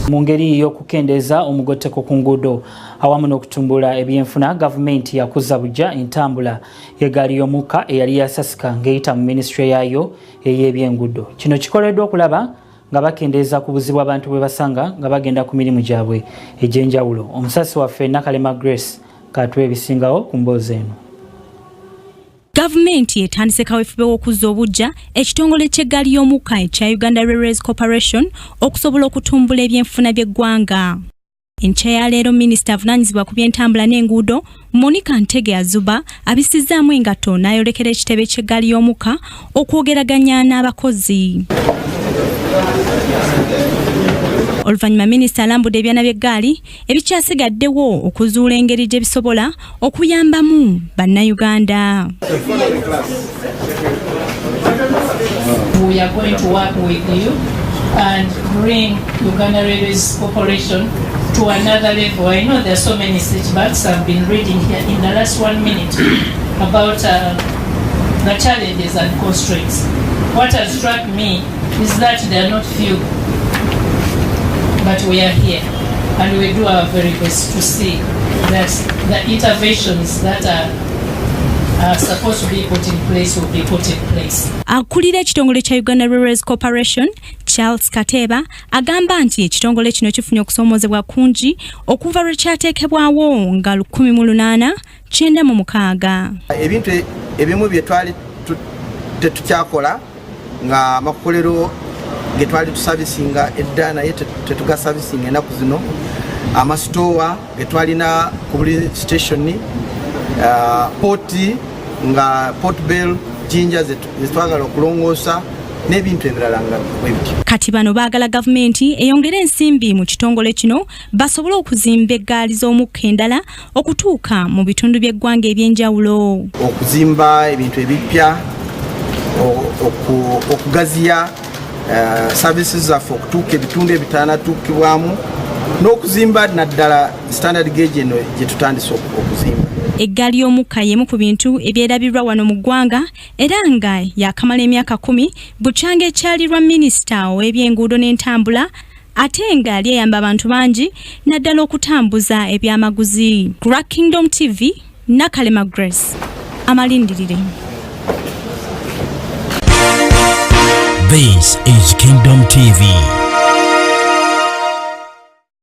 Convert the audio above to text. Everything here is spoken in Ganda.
mu ngeri y'okukendeeza omugotteko ku nguudo awamu n'okutumbula ebyenfuna gavumenti yakuza bujja entambula y'eggaali y'omukka eyali yasasika ng'eyita mu minisitule yaayo ey'ebyenguudo. Kino kikoleddwa okulaba nga bakendeeza ku buzibu abantu bwe basanga nga bagenda ku mirimu gyabwe egy'enjawulo. Omusasi waffe Nakalema Grace katwe ebisingawo ku mboozi eno. Gavumenti etandise kaweefube w'okuzza obujja ekitongole ky'eggaali y'omukka ekya Uganda Railways Corporation okusobola okutumbula ebyenfuna by'eggwanga. Enkya ya leero minisita avunaanyizibwa ku by'entambula n'enguudo Monica Ntege Azuba abisizzaamu engatto n'ayolekera ekitebe ky'eggaali y'omukka okwogeraganya n'abakozi. Oluvannyuma minisita alambudde ebyana by'eggaali ebikyasigaddewo okuzuula engeri gye bisobola okuyambamu bannayuganda. We are going to work with you and bring Uganda Railways Corporation to another level. I know there are so many setbacks. I've been reading here in the last 1 minute about the challenges and constraints. What has struck me is that there are not few, but we are here and we do our very best to see that the interventions that are supposed to be put in place will be put in place. Akulira ekitongole kya Uganda Railways Corporation Charles Kateba agamba nti ekitongole kino kifunye okusoomozebwa kungi okuva lwe kyateekebwawo nga 1896. Ebintu ebimu bye twali tetukyakola nga amakolero ge twali tusavisinga edda naye tetugasavisinga ennaku zino, amasitowa ge twalina ku buli station, poti nga Port Bell jinja zetwagala okulongoosa n'ebintu ebirala nga bwebityo. Kati bano baagala gavumenti eyongere ensimbi mu kitongole kino basobole okuzimba eggaali z'omukka endala okutuuka mu bitundu by'eggwanga eby'enjawulo. Okuzimba ebintu ebipya, okugaziya services zaffe okutuuka ebitundu ebitaanatuukibwamu, n'okuzimba naddala standard gauge eno gye tutandise okuzimba. Eggaali y'omukka y'emu ku bintu ebyerabirwa wano mu ggwanga era nga yakamala emyaka 10 bukyanga ekyalirwa minisita ow'ebyenguudo n'entambula ate nga lyeyamba abantu bangi naddala okutambuza ebyamaguzi. Crack Kingdom TV, Nakalema Grace, amalindirire. This is Kingdom TV.